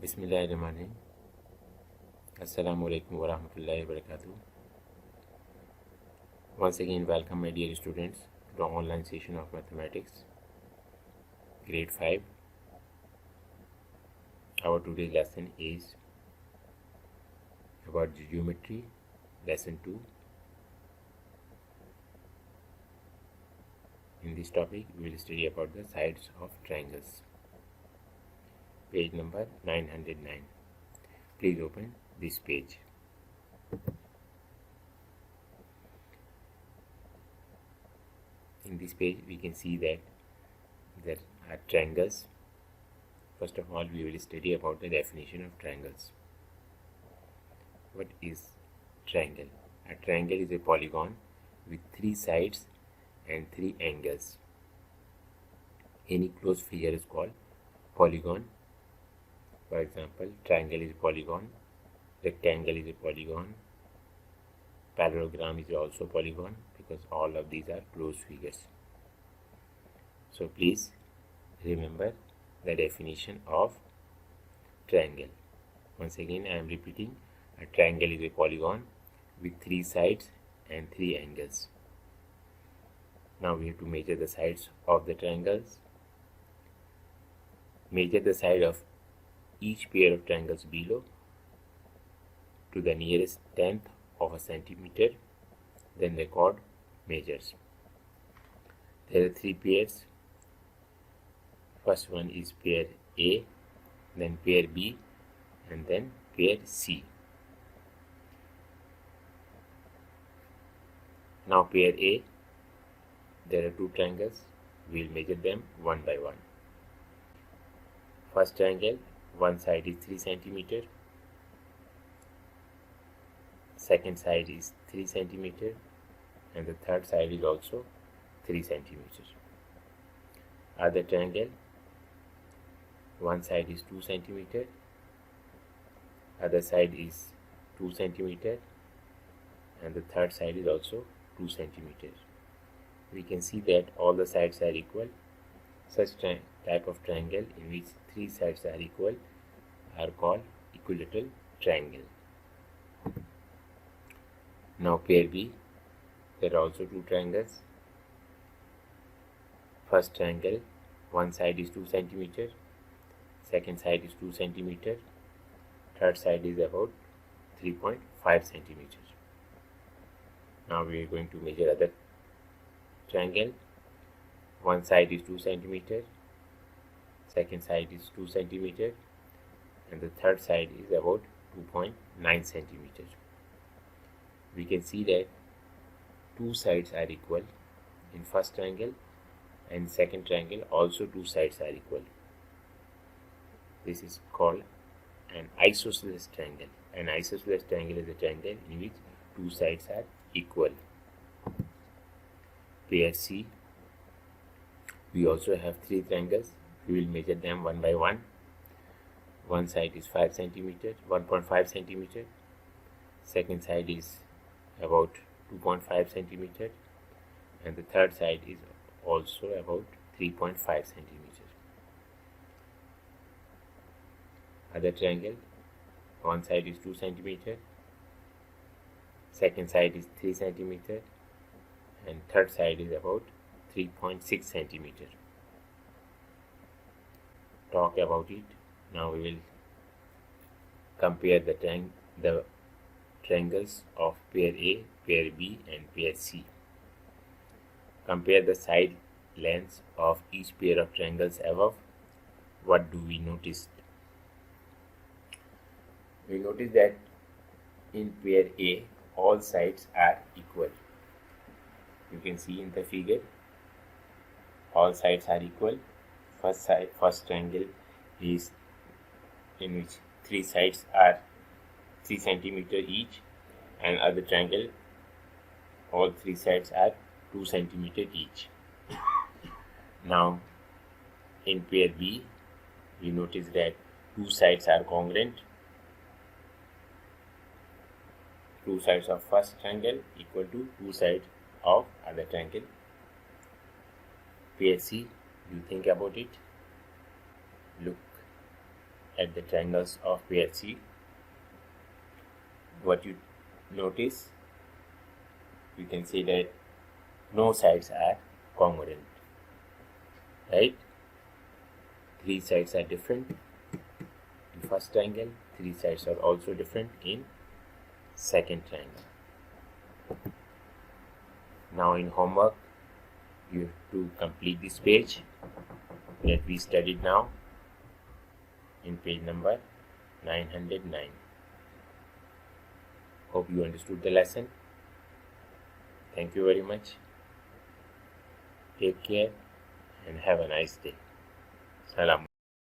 Bismillahirrahmanirrahim. Assalamu alaikum wa rahmatullahi wa barakatuh. Once again, welcome my dear students to the online session of mathematics, grade 5. Our today's lesson is about geometry, lesson 2. In this topic, we will study about the sides of triangles. Page number 909. Please open this page. In this page, we can see that there are triangles. First of all, we will study about the definition of triangles. What is triangle? A triangle is a polygon with 3 sides and 3 angles. Any closed figure is called polygon. For example, triangle is a polygon, rectangle is a polygon, parallelogram is also polygon, because all of these are closed figures. So please remember the definition of triangle. Once again, I am repeating, a triangle is a polygon with 3 sides and 3 angles. Now we have to measure the sides of the triangles. Measure the side of each pair of triangles below to the nearest tenth of a centimeter, then record measures. There are 3 pairs. First one is pair A, then pair B, and then pair C. Now pair A, there are 2 triangles. We will measure them one by one. First triangle, one side is 3 centimeter, second side is 3 centimeter, and the third side is also 3 centimeters. Other triangle, one side is 2 centimeter, other side is 2 centimeter, and the third side is also 2 centimeters. We can see that all the sides are equal. Such type of triangle in which 3 sides are equal are called equilateral triangle. Now pair B, there are also 2 triangles. First triangle, one side is 2 centimeter, second side is 2 centimeter, third side is about 3.5 centimeters. Now we are going to measure other triangle. One side is 2 centimeter, second side is 2 centimeter, and the third side is about 2.9 centimeters. We can see that 2 sides are equal in first triangle, and second triangle also 2 sides are equal. This is called an isosceles triangle. An isosceles triangle is a triangle in which 2 sides are equal. Pair C, we also have 3 triangles. We will measure them one by one. One side is 5 centimeter, 1.5 centimeter. Second side is about 2.5 centimeter, and the third side is also about 3.5 centimeter. Other triangle, one side is 2 centimeter, second side is 3 centimeter, and third side is about 3.6 centimeter. Talk about it. Now we will compare the triangles of pair A, pair B, and pair C. Compare the side lengths of each pair of triangles above. What do we notice? We notice that in pair A, all sides are equal. You can see in the figure, all sides are equal. First triangle is in which 3 sides are 3 centimeter each, and other triangle, all 3 sides are 2 centimeter each. Now in pair B, we notice that 2 sides are congruent. 2 sides of first triangle equal to 2 sides of other triangle. Pair C, you think about it. Look at the triangles of pair C, what you notice, you can see that no sides are congruent, right? 3 sides are different in first triangle, 3 sides are also different in second triangle. Now in homework, you have to complete this page that we studied now in page number 909. Hope you understood the lesson. Thank you very much. Take care and have a nice day. Salam.